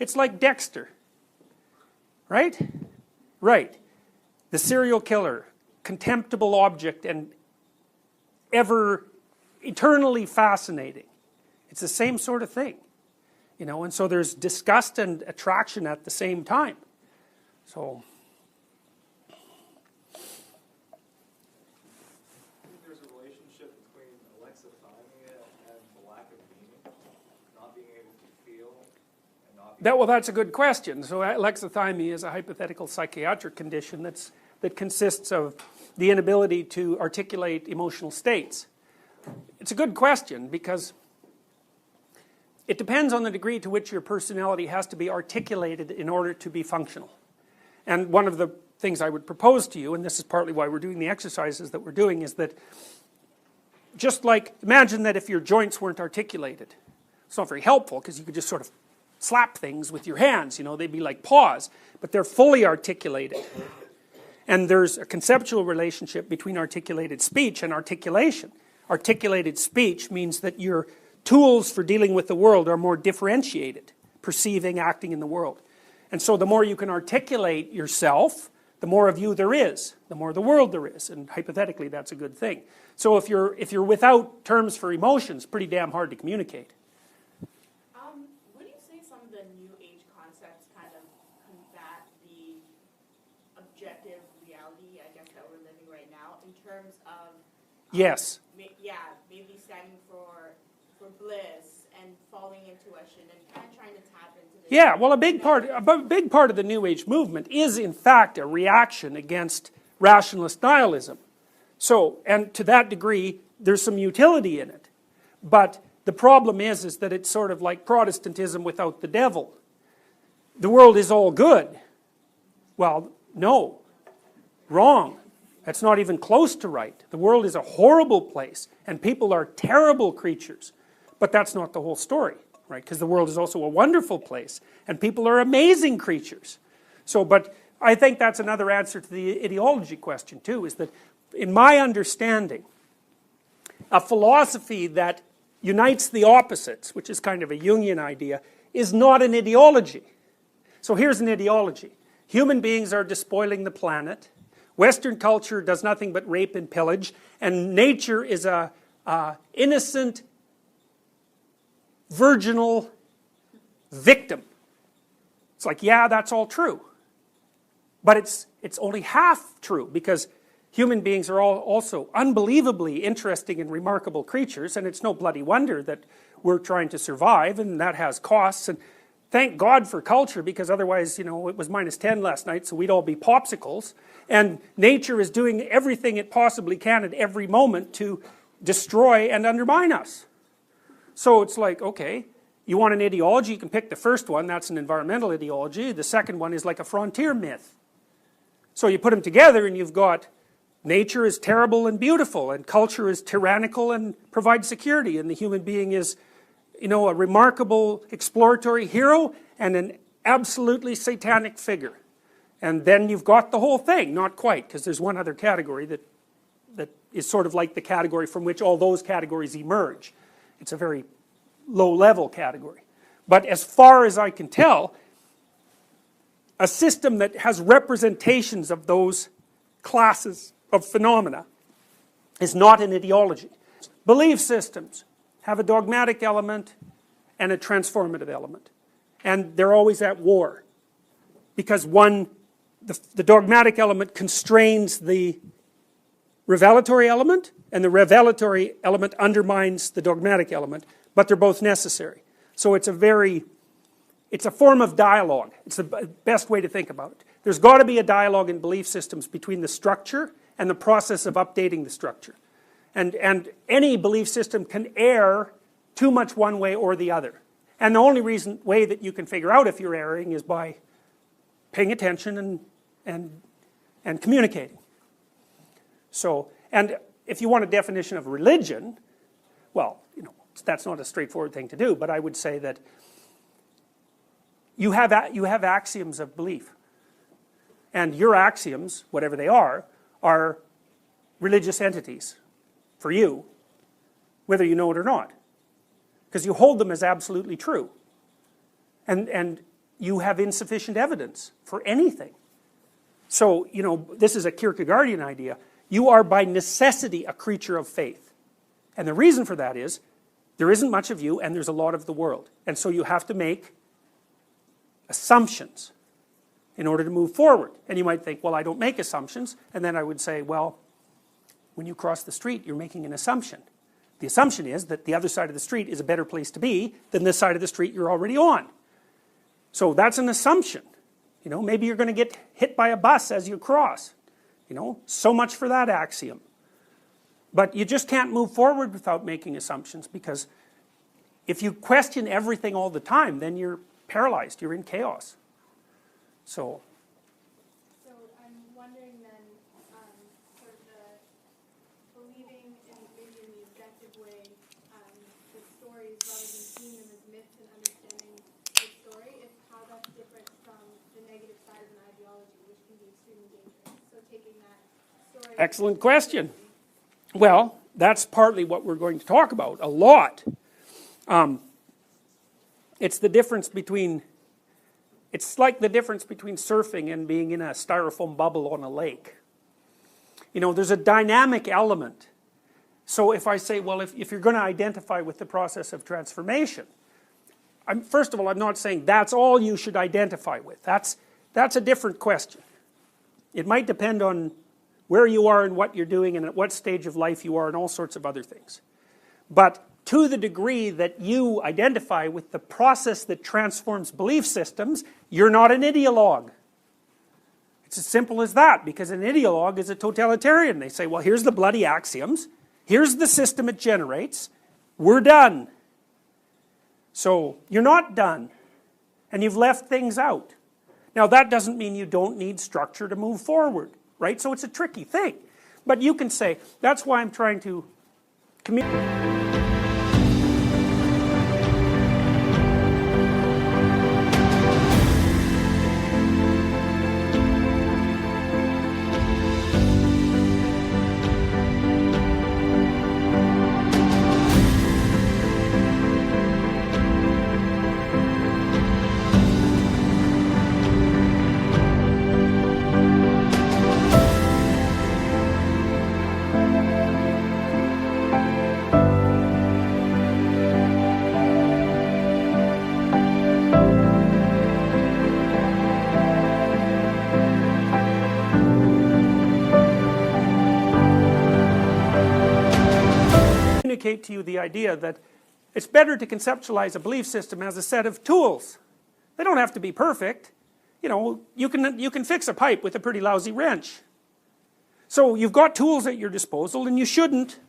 It's like Dexter, right? Right. The serial killer, contemptible object and ever eternally fascinating. It's the same sort of thing, you know, and so there's disgust and attraction at the same time. So there's a relationship between alexithymia and the lack of meaning, not being able to feel and not being well, that's a good question. So alexithymia is a hypothetical psychiatric condition that consists of the inability to articulate emotional states. It's a good question because it depends on the degree to which your personality has to be articulated in order to be functional. And one of the things I would propose to you, and this is partly why we're doing the exercises that we're doing, is that just like, imagine that if your joints weren't articulated. It's not very helpful because you could just sort of slap things with your hands, you know, they'd be like paws, but they're fully articulated. And there's a conceptual relationship between articulated speech and articulation. Articulated speech means that your tools for dealing with the world are more differentiated, perceiving, acting in the world. And so the more you can articulate yourself, the more of you there is, the more the world there is, and hypothetically that's a good thing. So if you're without terms for emotions, pretty damn hard to communicate. Would you say some of the New Age concepts kind of combat the objective reality, I guess, that we're living right now, in terms of Yes. maybe standing for bliss and falling intuition and kind of trying to tap into the... Yeah, well, a big part of the New Age movement is in fact a reaction against rationalist nihilism. So, and to that degree, there's some utility in it. But the problem is that it's sort of like Protestantism without the devil. The world is all good. Well, no. Wrong. That's not even close to right. The world is a horrible place, and people are terrible creatures. But that's not the whole story, right? Because the world is also a wonderful place, and people are amazing creatures. So, but I think that's another answer to the ideology question too, is that in my understanding, a philosophy that unites the opposites, which is kind of a Jungian idea, is not an ideology. So here's an ideology. Human beings are despoiling the planet. Western culture does nothing but rape and pillage, and nature is a innocent, virginal victim. It's like, yeah, that's all true. But it's only half true, because human beings are all also unbelievably interesting and remarkable creatures, and it's no bloody wonder that we're trying to survive, and that has costs. And thank God for culture, because otherwise, you know, it was -10 last night, so we'd all be popsicles. And nature is doing everything it possibly can at every moment to destroy and undermine us. So it's like, okay, you want an ideology, you can pick the first one, that's an environmental ideology. The second one is like a frontier myth. So you put them together and you've got nature is terrible and beautiful, and culture is tyrannical and provides security, and the human being is, you know, a remarkable exploratory hero and an absolutely satanic figure. And then you've got the whole thing. Not quite, because there's one other category that is sort of like the category from which all those categories emerge. It's a very low-level category. But as far as I can tell, a system that has representations of those classes of phenomena is not an ideology. Belief systems have a dogmatic element and a transformative element. And they're always at war. Because the dogmatic element constrains the revelatory element, and the revelatory element undermines the dogmatic element, but they're both necessary. So it's a form of dialogue. It's the best way to think about it. There's got to be a dialogue in belief systems between the structure and the process of updating the structure. And any belief system can err too much one way or the other. And the only way that you can figure out if you're erring is by paying attention and communicating. So, and if you want a definition of religion, well, you know, that's not a straightforward thing to do, but I would say that you have axioms of belief. And your axioms, whatever they are religious entities for you, whether you know it or not. Because you hold them as absolutely true. And you have insufficient evidence for anything. So, you know, this is a Kierkegaardian idea. You are by necessity a creature of faith. And the reason for that is, there isn't much of you and there's a lot of the world. And so you have to make assumptions in order to move forward. And you might think, well, I don't make assumptions. And then I would say, well, when you cross the street, you're making an assumption. The assumption is that the other side of the street is a better place to be than this side of the street you're already on. So that's an assumption. You know, maybe you're going to get hit by a bus as you cross. You know, so much for that axiom. But you just can't move forward without making assumptions, because if you question everything all the time, then you're paralyzed, you're in chaos. So I'm wondering then, sort of the believing in maybe in the objective way, the stories rather than seeing them as myths and understanding the story, if how that's different from the negative side of an ideology, which can be extremely dangerous. So taking that story. excellent question. Well, that's partly what we're going to talk about a lot. It's the difference between, it's like the difference between surfing and being in a styrofoam bubble on a lake. You know, there's a dynamic element. So if I say, well, if you're going to identify with the process of transformation, first of all, I'm not saying that's all you should identify with. That's a different question. It might depend on where you are and what you're doing and at what stage of life you are and all sorts of other things. But to the degree that you identify with the process that transforms belief systems, you're not an ideologue. It's as simple as that, because an ideologue is a totalitarian. They say, well, here's the bloody axioms, here's the system it generates, we're done. So you're not done, and you've left things out. Now that doesn't mean you don't need structure to move forward. Right? So it's a tricky thing. But you can say, that's why I'm trying to communicate. To you the idea that it's better to conceptualize a belief system as a set of tools. They don't have to be perfect. You know, you can fix a pipe with a pretty lousy wrench. So you've got tools at your disposal and you shouldn't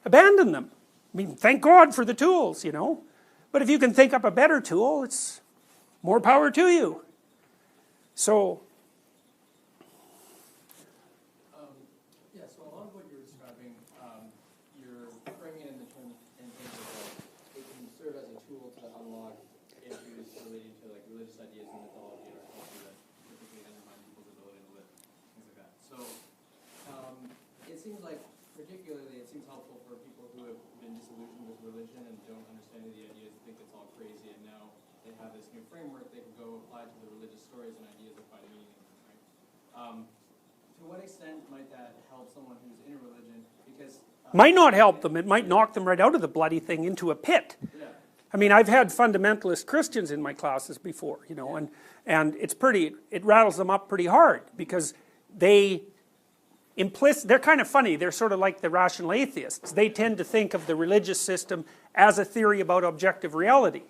abandon them. I mean, thank God for the tools, you know. But if you can think up a better tool, it's more power to you. So so a lot of what you're describing, you're framing it in terms of it can serve as a tool to unlock issues relating to like religious ideas and mythology in our culture that typically undermine people's ability to live, things like that. So it seems like, particularly, it seems helpful for people who have been disillusioned with religion and don't understand the ideas, think it's all crazy, and now they have this new framework they can go apply to the religious stories and ideas that find meaning in them, right? To what extent might that help someone who's in a religion? Because might not help them. It might knock them right out of the bloody thing into a pit. yeah. I mean, I've had fundamentalist Christians in my classes before, you know, and it rattles them up pretty hard, because they're kind of funny. They're sort of like the rational atheists. They tend to think of the religious system as a theory about objective reality.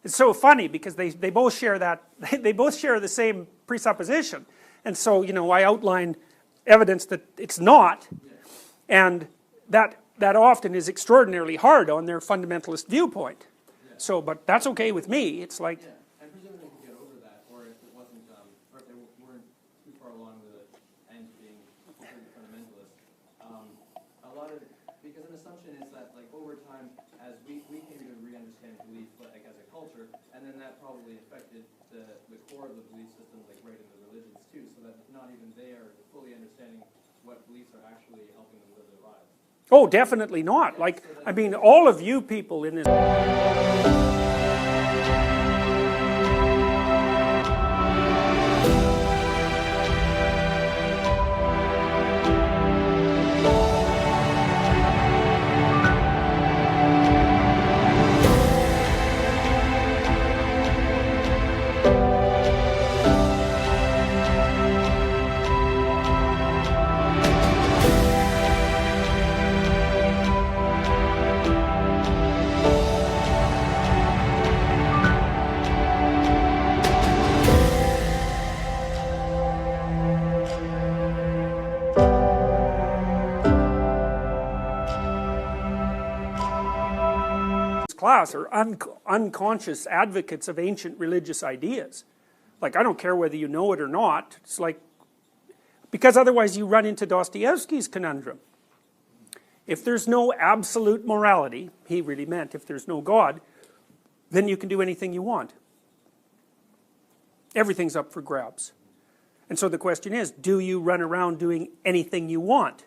It's so funny because they both share that, they both share the same presupposition. And so, you know, I outline evidence that it's not, and that often is extraordinarily hard on their fundamentalist viewpoint. So, but that's okay with me. It's like, Yeah, and presumably they could get over that, or if it wasn't, or if they weren't too far along with it and being completely fundamentalist. A lot of, because an assumption is that, like, over time, as we came to re-understand belief, like, as a culture, and then that probably affected the core of the belief system, like, right in the religions too, so that not even they are fully understanding what beliefs are actually helping them live their lives. oh, definitely not. Like, I mean, all of you people in this class are unconscious advocates of ancient religious ideas. Like, I don't care whether you know it or not. It's like, because otherwise you run into Dostoevsky's conundrum. If there's no absolute morality, he really meant if there's no God, then you can do anything you want. Everything's up for grabs. And so the question is, do you run around doing anything you want?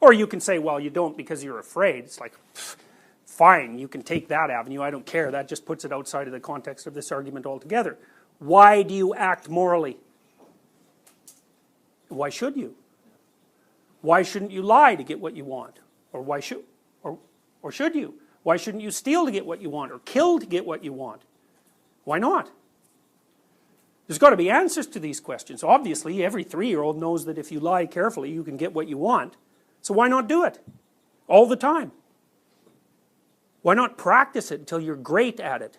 Or you can say, well, you don't because you're afraid. It's like, fine, you can take that avenue, I don't care. That just puts it outside of the context of this argument altogether. Why do you act morally? Why should you? Why shouldn't you lie to get what you want? Or why should, or should you? Why shouldn't you steal to get what you want, or kill to get what you want? Why not? There's got to be answers to these questions. Obviously, every 3-year-old knows that if you lie carefully, you can get what you want. So why not do it? All the time. Why not practice it until you're great at it?